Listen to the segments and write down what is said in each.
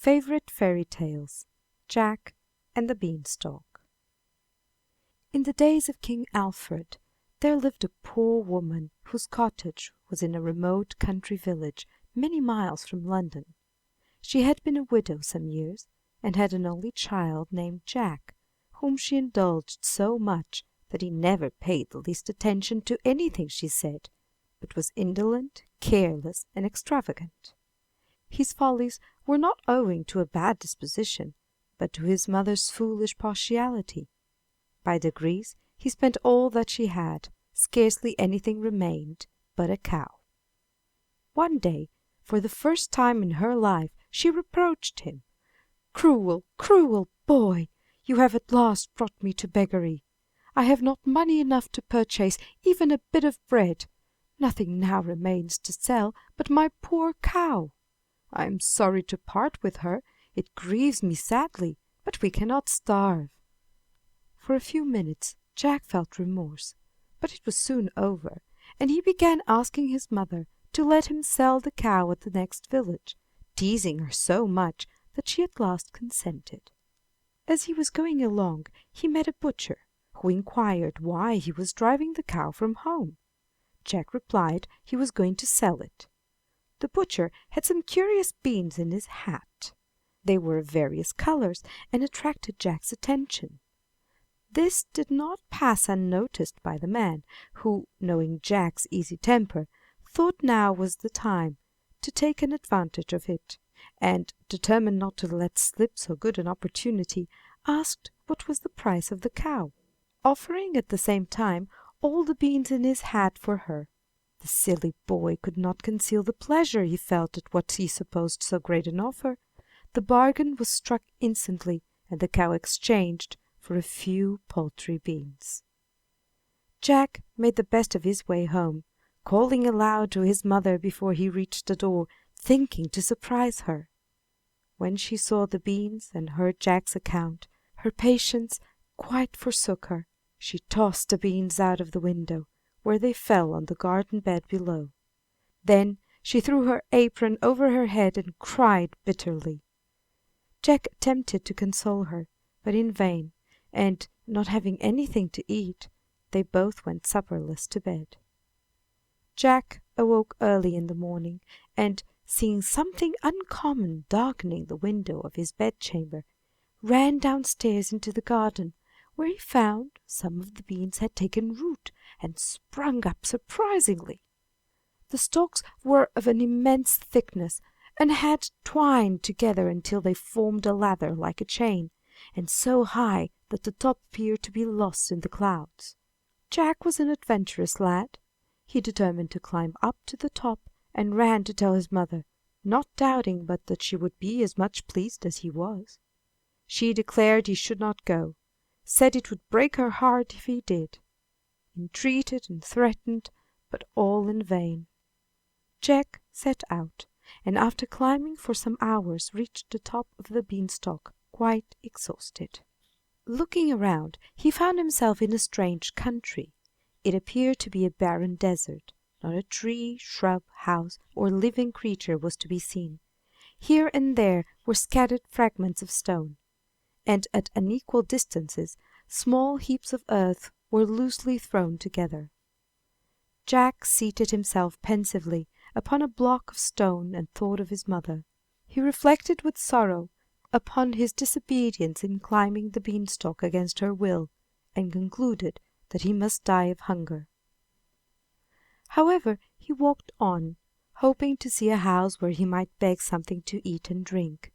Favorite Fairy Tales, Jack and the Beanstalk. In the days of King Alfred there lived a poor woman whose cottage was in a remote country village many miles from London. She had been a widow some years, and had an only child named Jack, whom she indulged so much that he never paid the least attention to anything she said, but was indolent, careless, and extravagant. His follies were not owing to a bad disposition, but to his mother's foolish partiality. By degrees he spent all that she had, scarcely anything remained but a cow. One day, for the first time in her life, she reproached him. "Cruel, cruel boy! You have at last brought me to beggary. I have not money enough to purchase even a bit of bread. Nothing now remains to sell but my poor cow. I am sorry to part with her. It grieves me sadly, but we cannot starve." For a few minutes Jack felt remorse, but it was soon over, and he began asking his mother to let him sell the cow at the next village, teasing her so much that she at last consented. As he was going along he met a butcher, who inquired why he was driving the cow from home. Jack replied he was going to sell it. The butcher had some curious beans in his hat. They were of various colors and attracted Jack's attention. This did not pass unnoticed by the man, who, knowing Jack's easy temper, thought now was the time to take an advantage of it, and, determined not to let slip so good an opportunity, asked what was the price of the cow, offering at the same time all the beans in his hat for her. The silly boy could not conceal the pleasure he felt at what he supposed so great an offer. The bargain was struck instantly, and the cow exchanged for a few paltry beans. Jack made the best of his way home, calling aloud to his mother before he reached the door, thinking to surprise her. When she saw the beans and heard Jack's account, her patience quite forsook her. She tossed the beans out of the window, where they fell on the garden bed below. Then she threw her apron over her head and cried bitterly. Jack attempted to console her, but in vain, and, not having anything to eat, they both went supperless to bed. Jack awoke early in the morning, and, seeing something uncommon darkening the window of his bedchamber, ran downstairs into the garden, where he found some of the beans had taken root and sprung up surprisingly. The stalks were of an immense thickness, and had twined together until they formed a ladder like a chain, and so high that the top appeared to be lost in the clouds. Jack was an adventurous lad. He determined to climb up to the top, and ran to tell his mother, not doubting but that she would be as much pleased as he was. She declared he should not go, said it would break her heart if he did, entreated and threatened, but all in vain. Jack set out, and after climbing for some hours reached the top of the beanstalk quite exhausted. Looking around, he found himself in a strange country. It appeared to be a barren desert. Not a tree, shrub, house, or living creature was to be seen. Here and there were scattered fragments of stone, and at unequal distances small heaps of earth were loosely thrown together. Jack seated himself pensively upon a block of stone and thought of his mother. He reflected with sorrow upon his disobedience in climbing the beanstalk against her will, and concluded that he must die of hunger. However, he walked on, hoping to see a house where he might beg something to eat and drink.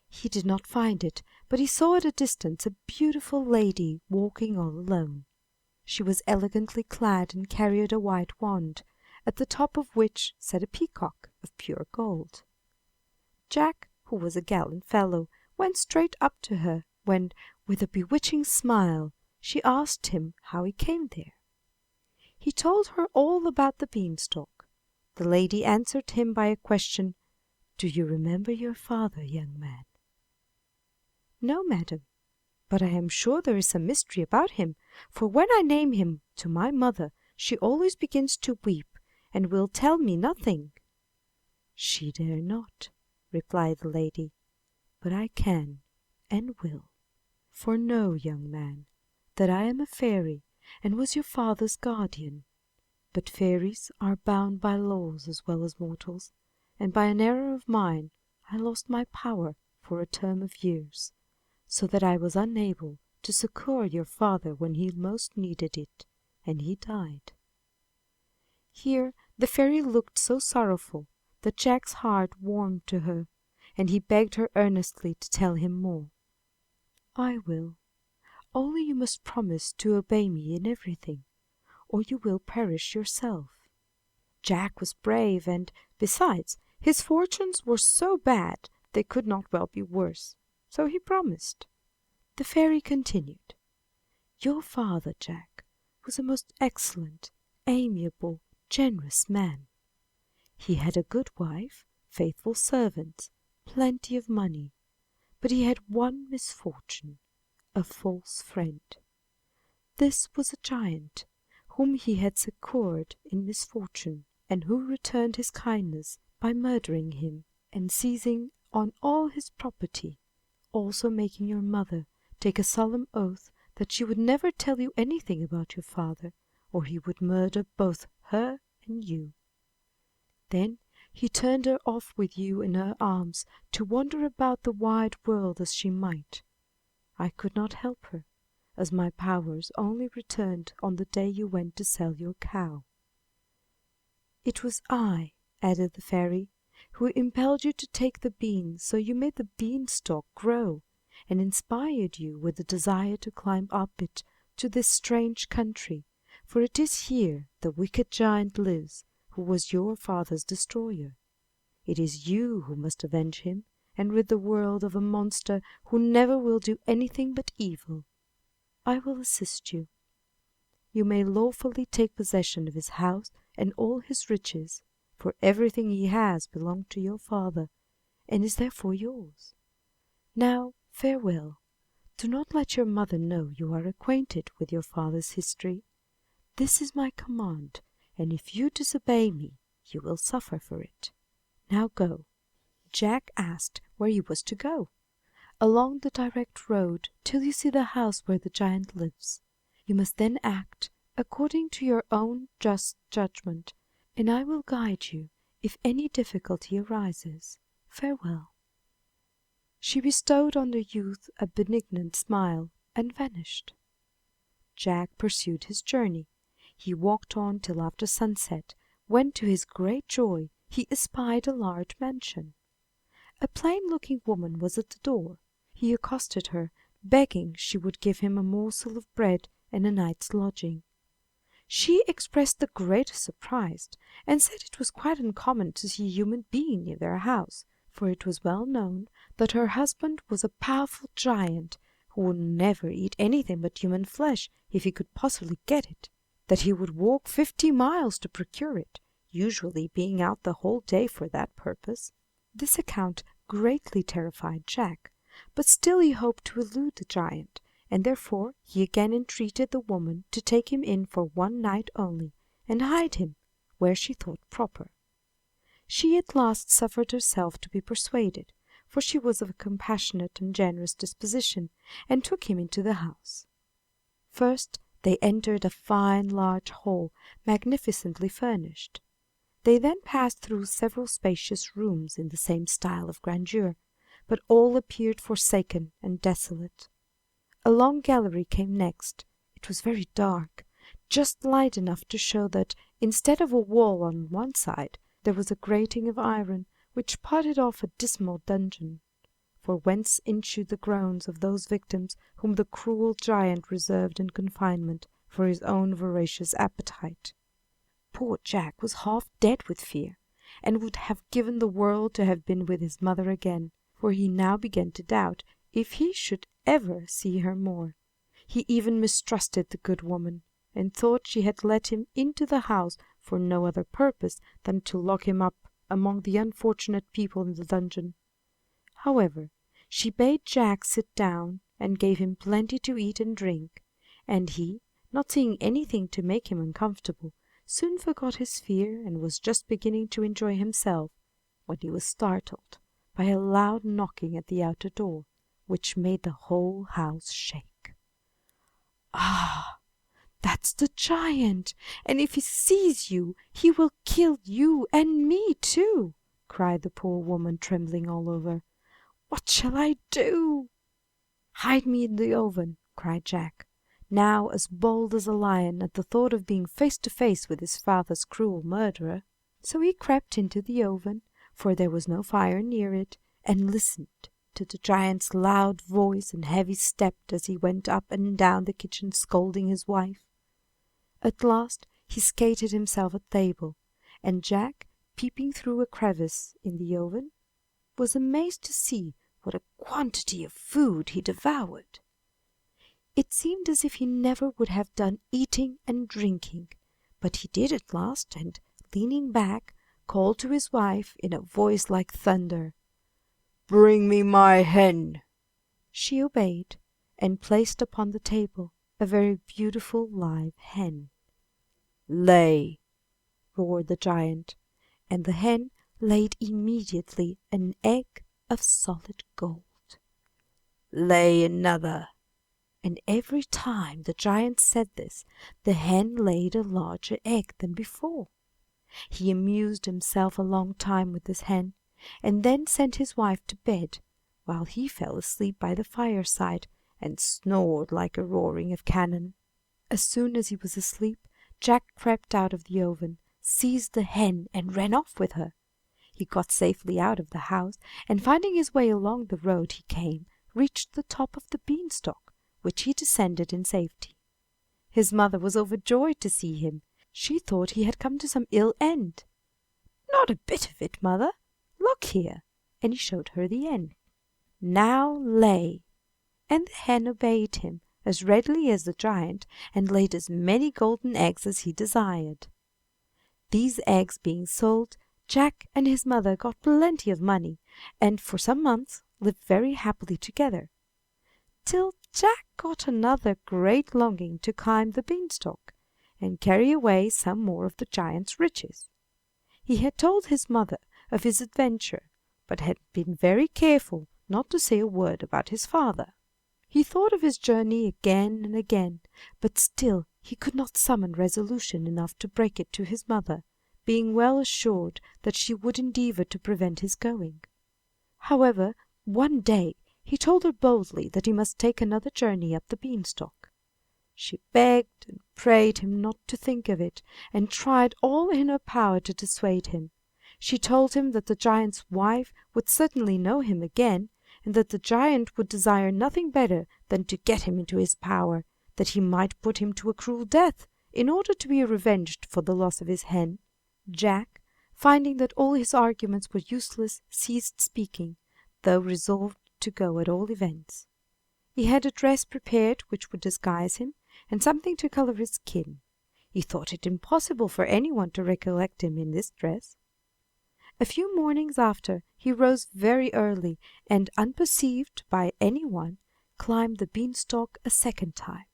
He did not find it, but he saw at a distance a beautiful lady walking all alone. She was elegantly clad and carried a white wand, at the top of which sat a peacock of pure gold. Jack, who was a gallant fellow, went straight up to her, when, with a bewitching smile, she asked him how he came there. He told her all about the beanstalk. The lady answered him by a question, "Do you remember your father, young man?" "No, madam, but I am sure there is some mystery about him, for when I name him to my mother she always begins to weep, and will tell me nothing." "She dare not," replied the lady. but I can and will. For know, young man, that I am a fairy and was your father's guardian. But fairies are bound by laws as well as mortals, and by an error of mine I lost my power for a term of years, so that I was unable to succor your father when he most needed it, and he died." Here the fairy looked so sorrowful that Jack's heart warmed to her, and he begged her earnestly to tell him more. "I will, only you must promise to obey me in everything, or you will perish yourself." Jack was brave, and, besides, his fortunes were so bad they could not well be worse, so he promised. The fairy continued, "Your father, Jack, was a most excellent, amiable, generous man. He had a good wife, faithful servants, plenty of money, but he had one misfortune, a false friend. This was a giant whom he had succored in misfortune, and who returned his kindness by murdering him and seizing on all his property, also making your mother take a solemn oath that she would never tell you anything about your father, or he would murder both her and you. Then he turned her off with you in her arms to wander about the wide world as she might. I could not help her, as my powers only returned on the day you went to sell your cow. It was I," added the fairy, "who impelled you to take the beans, so you made the beanstalk grow, and inspired you with the desire to climb up it to this strange country, for it is here the wicked giant lives who was your father's destroyer. It is you who must avenge him, and rid the world of a monster who never will do anything but evil. I will assist you. You may lawfully take possession of his house and all his riches, for everything he has belonged to your father, and is therefore yours. Now farewell. Do not let your mother know you are acquainted with your father's history. This is my command, and if you disobey me, you will suffer for it. Now go." Jack asked where he was to go. "Along the direct road till you see the house where the giant lives. You must then act according to your own just judgment, and I will guide you if any difficulty arises. Farewell." She bestowed on the youth a benignant smile and vanished. Jack pursued his journey. He walked on till after sunset, when to his great joy he espied a large mansion. A plain-looking woman was at the door. He accosted her, begging she would give him a morsel of bread and a night's lodging. She expressed the greatest surprise, and said it was quite uncommon to see a human being near their house, for it was well known that her husband was a powerful giant who would never eat anything but human flesh if he could possibly get it, that he would walk 50 miles to procure it, usually being out the whole day for that purpose. This account greatly terrified Jack, but still he hoped to elude the giant, and therefore he again entreated the woman to take him in for one night only, and hide him where she thought proper. She at last suffered herself to be persuaded, for she was of a compassionate and generous disposition, and took him into the house. First they entered a fine large hall, magnificently furnished. They then passed through several spacious rooms in the same style of grandeur, but all appeared forsaken and desolate. A long gallery came next. It was very dark, just light enough to show that, instead of a wall on one side, there was a grating of iron which parted off a dismal dungeon, for whence issued the groans of those victims whom the cruel giant reserved in confinement for his own voracious appetite. Poor Jack was half dead with fear, and would have given the world to have been with his mother again, for he now began to doubt if he should ever see her more. He even mistrusted the good woman, and thought she had let him into the house for no other purpose than to lock him up among the unfortunate people in the dungeon. However, she bade Jack sit down and gave him plenty to eat and drink, and he, not seeing anything to make him uncomfortable, soon forgot his fear and was just beginning to enjoy himself when he was startled by a loud knocking at the outer door, which made the whole house shake. "Ah, that's the giant, and if he sees you he will kill you and me too!" cried the poor woman, trembling all over. "What shall I do?" "Hide me in the oven," cried Jack, now as bold as a lion at the thought of being face to face with his father's cruel murderer. So he crept into the oven, for there was no fire near it, and listened to the giant's loud voice and heavy step as he went up and down the kitchen scolding his wife. At last he skated himself at table, and Jack, peeping through a crevice in the oven, was amazed to see what a quantity of food he devoured. It seemed as if he never would have done eating and drinking, but he did at last, and, leaning back, called to his wife in a voice like thunder, "Bring me my hen." She obeyed, and placed upon the table a very beautiful live hen. "Lay!" roared the giant, and the hen laid immediately an egg of solid gold. "Lay another!" And every time the giant said this, the hen laid a larger egg than before. He amused himself a long time with this hen, and then sent his wife to bed, while he fell asleep by the fireside and snored like a roaring of cannon. As soon as he was asleep, Jack crept out of the oven, seized the hen, and ran off with her. He got safely out of the house, and finding his way along the road he came, reached the top of the beanstalk, which he descended in safety. His mother was overjoyed to see him. She thought he had come to some ill end. "Not a bit of it, mother. Look here," and he showed her the hen. "Now lay!" And the hen obeyed him as readily as the giant, and laid as many golden eggs as he desired. These eggs being sold, Jack and his mother got plenty of money, and for some months lived very happily together, till Jack got another great longing to climb the beanstalk, and carry away some more of the giant's riches. He had told his mother of his adventure, but had been very careful not to say a word about his father. He thought of his journey again and again, but still he could not summon resolution enough to break it to his mother, being well assured that she would endeavor to prevent his going. However, one day he told her boldly that he must take another journey up the beanstalk. She begged and prayed him not to think of it, and tried all in her power to dissuade him. She told him that the giant's wife would certainly know him again, and that the giant would desire nothing better than to get him into his power, that he might put him to a cruel death, in order to be revenged for the loss of his hen. Jack, finding that all his arguments were useless, ceased speaking, though resolved to go at all events. He had a dress prepared which would disguise him, and something to color his skin. He thought it impossible for anyone to recollect him in this dress. A few mornings after, he rose very early, and, unperceived by any one, climbed the beanstalk a second time.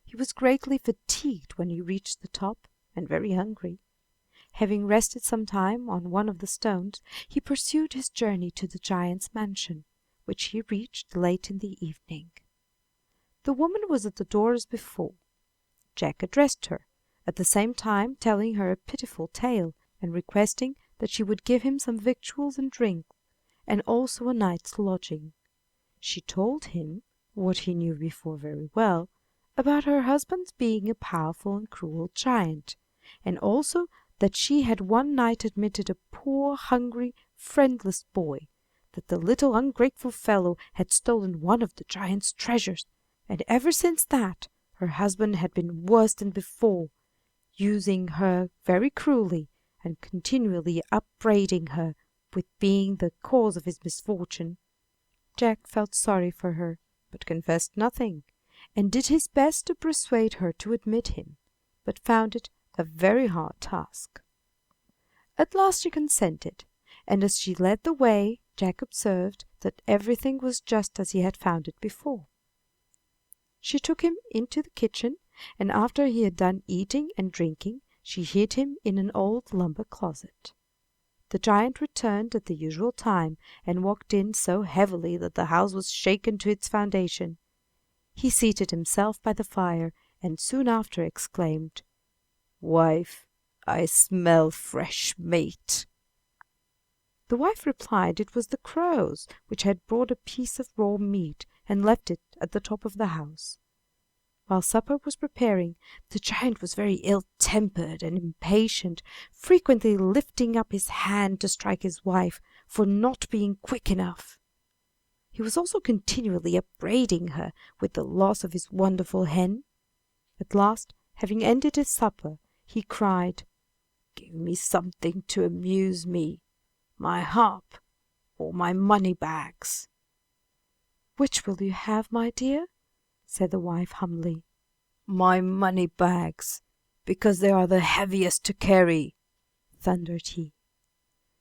He was greatly fatigued when he reached the top, and very hungry. Having rested some time on one of the stones, he pursued his journey to the giant's mansion, which he reached late in the evening. The woman was at the door as before. Jack addressed her, at the same time telling her a pitiful tale, and requesting that she would give him some victuals and drink, and also a night's lodging. She told him, what he knew before very well, about her husband's being a powerful and cruel giant, and also that she had one night admitted a poor, hungry, friendless boy, that the little ungrateful fellow had stolen one of the giant's treasures, and ever since that her husband had been worse than before, using her very cruelly, and continually upbraiding her with being the cause of his misfortune. Jack felt sorry for her, but confessed nothing, and did his best to persuade her to admit him, but found it a very hard task. At last she consented, and as she led the way, Jack observed that everything was just as he had found it before. She took him into the kitchen, and after he had done eating and drinking, she hid him in an old lumber closet. The giant returned at the usual time, and walked in so heavily that the house was shaken to its foundation. He seated himself by the fire, and soon after exclaimed, "Wife, I smell fresh meat." The wife replied it was the crows which had brought a piece of raw meat and left it at the top of the house. While supper was preparing, the giant was very ill-tempered and impatient, frequently lifting up his hand to strike his wife for not being quick enough. He was also continually upbraiding her with the loss of his wonderful hen. At last, having ended his supper, he cried, "Give me something to amuse me, my harp or my money bags." "Which will you have, my dear?" said the wife humbly. "My money bags, because they are the heaviest to carry," thundered he.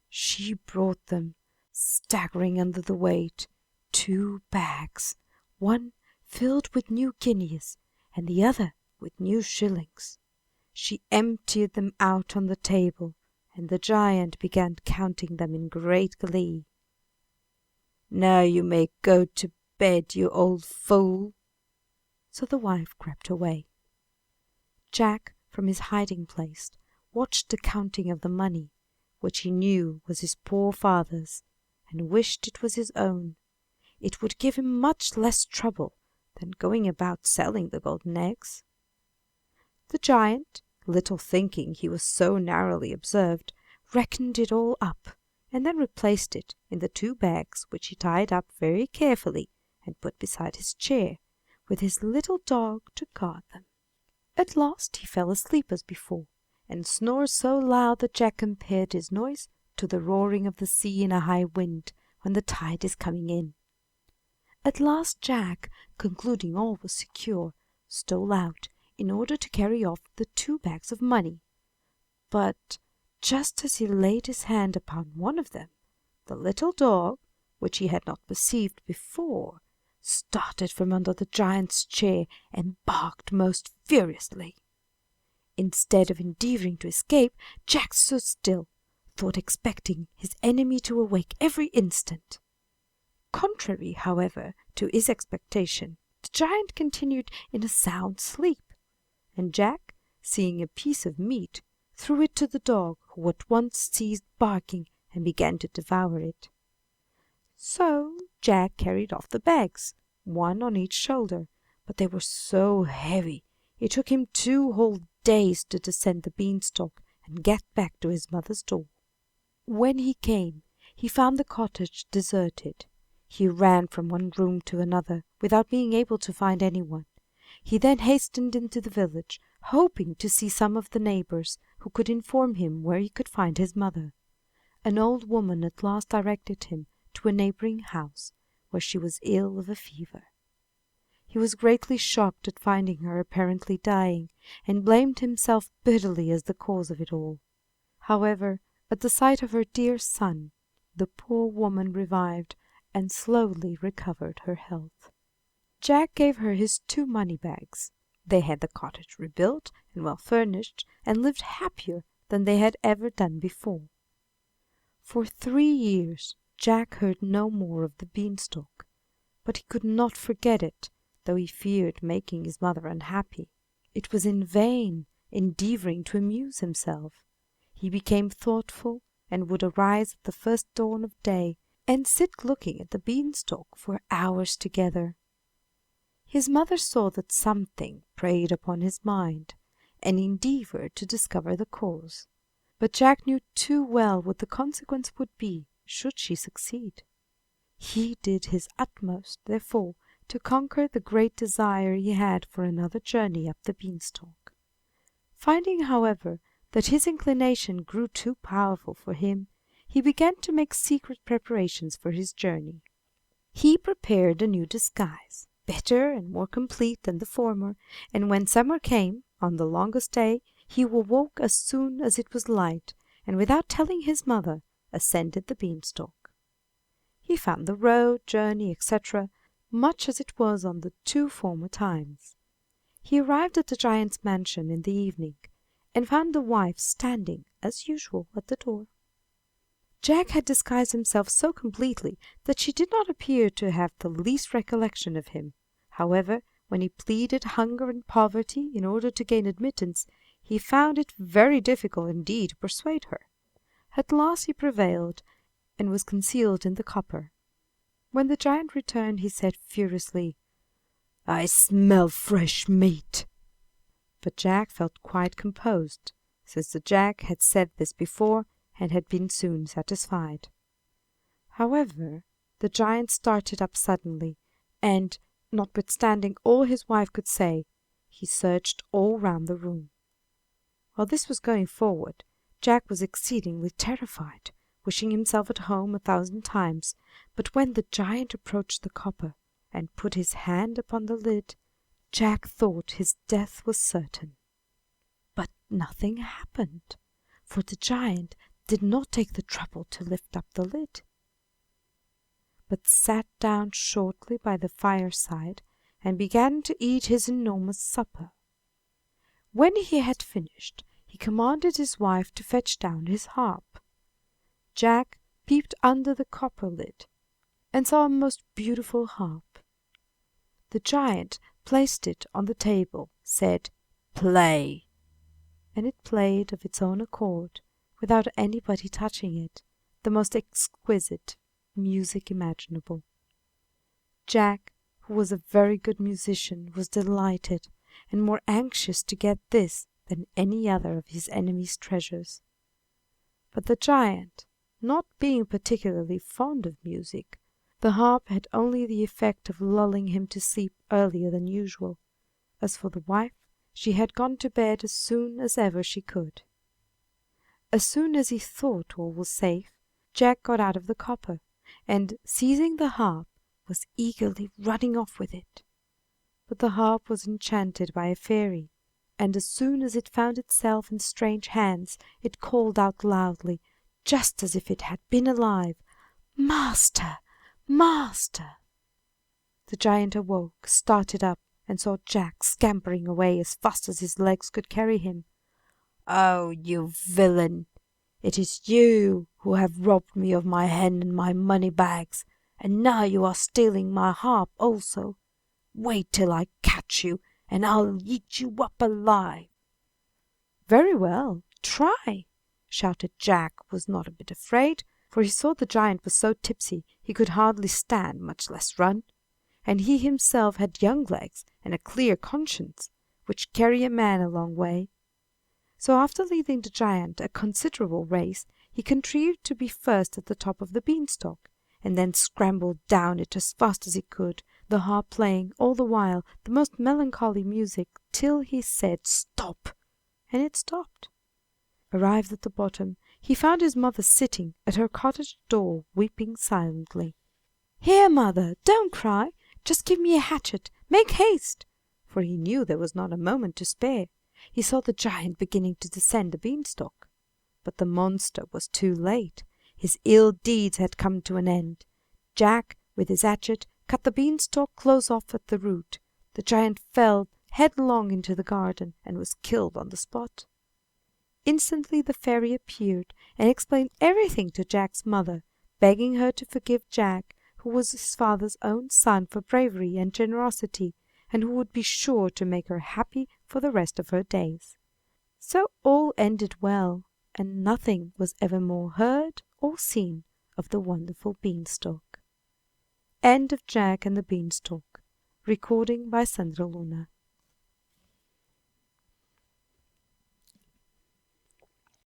She brought them, staggering under the weight, 2 bags, one filled with new guineas and the other with new shillings. She emptied them out on the table, and the giant began counting them in great glee. "Now you may go to bed, you old fool." So the wife crept away. Jack, from his hiding place, watched the counting of the money, which he knew was his poor father's, and wished it was his own. It would give him much less trouble than going about selling the golden eggs. The giant, little thinking he was so narrowly observed, reckoned it all up, and then replaced it in the 2 bags which he tied up very carefully and put beside his chair, with his little dog to guard them. At last he fell asleep as before, and snored so loud that Jack compared his noise to the roaring of the sea in a high wind when the tide is coming in. At last Jack, concluding all was secure, stole out in order to carry off the 2 bags of money. But just as he laid his hand upon one of them, the little dog, which he had not perceived before, started from under the giant's chair and barked most furiously. Instead of endeavoring to escape, Jack stood still, thought expecting his enemy to awake every instant. Contrary, however, to his expectation, the giant continued in a sound sleep, and Jack, seeing a piece of meat, threw it to the dog, who at once ceased barking and began to devour it. So Jack carried off the bags, one on each shoulder, but they were so heavy it took him 2 whole days to descend the beanstalk and get back to his mother's door. When he came, he found the cottage deserted. He ran from one room to another without being able to find anyone. He then hastened into the village, hoping to see some of the neighbors who could inform him where he could find his mother. An old woman at last directed him to a neighboring house, where she was ill of a fever. He was greatly shocked at finding her apparently dying, and blamed himself bitterly as the cause of it all. However, at the sight of her dear son, the poor woman revived and slowly recovered her health. Jack gave her his 2 money bags. They had the cottage rebuilt and well furnished, and lived happier than they had ever done before. For 3 years Jack heard no more of the beanstalk, but he could not forget it, though he feared making his mother unhappy. It was in vain endeavoring to amuse himself. He became thoughtful, and would arise at the first dawn of day and sit looking at the beanstalk for hours together. His mother saw that something preyed upon his mind, and endeavored to discover the cause. But Jack knew too well what the consequence would be should she succeed. He did his utmost, therefore, to conquer the great desire he had for another journey up the beanstalk. Finding, however, that his inclination grew too powerful for him, he began to make secret preparations for his journey. He prepared a new disguise, better and more complete than the former, and when summer came, on the longest day, he awoke as soon as it was light, and without telling his mother, ascended the beanstalk. He found the road, journey, etc., much as it was on the 2 former times. He arrived at the giant's mansion in the evening, and found the wife standing, as usual, at the door. Jack had disguised himself so completely that she did not appear to have the least recollection of him. However, when he pleaded hunger and poverty in order to gain admittance, he found it very difficult indeed to persuade her. At last he prevailed, and was concealed in the copper. When the giant returned, he said furiously, "I smell fresh meat." But Jack felt quite composed, since the Jack had said this before and had been soon satisfied. However, the giant started up suddenly, and, notwithstanding all his wife could say, he searched all round the room. While this was going forward, Jack was exceedingly terrified, wishing himself at home 1,000 times, but when the giant approached the copper and put his hand upon the lid, Jack thought his death was certain. But nothing happened, for the giant did not take the trouble to lift up the lid, but sat down shortly by the fireside and began to eat his enormous supper. When he had finished, he commanded his wife to fetch down his harp. Jack peeped under the copper lid and saw a most beautiful harp. The giant placed it on the table, said, "Play," and it played of its own accord, without anybody touching it, the most exquisite music imaginable. Jack, who was a very good musician, was delighted, and more anxious to get this than any other of his enemy's treasures. But the giant, not being particularly fond of music, the harp had only the effect of lulling him to sleep earlier than usual. As for the wife, she had gone to bed as soon as ever she could. As soon as he thought all was safe, Jack got out of the copper, and, seizing the harp, was eagerly running off with it. But the harp was enchanted by a fairy, and as soon as it found itself in strange hands, it called out loudly, just as if it had been alive, "Master! Master!" The giant awoke, started up, and saw Jack scampering away as fast as his legs could carry him. "Oh, you villain! It is you who have robbed me of my hen and my money bags, and now you are stealing my harp also. Wait till I catch you, and I'll eat you up alive." "Very well, try!" shouted Jack, who was not a bit afraid, for he saw the giant was so tipsy he could hardly stand, much less run, and he himself had young legs and a clear conscience, which carry a man a long way. So after leading the giant a considerable race, he contrived to be first at the top of the beanstalk, and then scrambled down it as fast as he could, the harp playing all the while the most melancholy music till he said, "Stop!" and it stopped. Arrived at the bottom, he found his mother sitting at her cottage door weeping silently. "Here, mother, don't cry! Just give me a hatchet! Make haste!" For he knew there was not a moment to spare. He saw the giant beginning to descend the beanstalk. But the monster was too late. His ill deeds had come to an end. Jack, with his hatchet, cut the beanstalk close off at the root. The giant fell headlong into the garden and was killed on the spot. Instantly the fairy appeared and explained everything to Jack's mother, begging her to forgive Jack, who was his father's own son for bravery and generosity, and who would be sure to make her happy for the rest of her days. So all ended well, and nothing was ever more heard or seen of the wonderful beanstalk. End of Jack and the Beanstalk. Recording by Sandra Luna.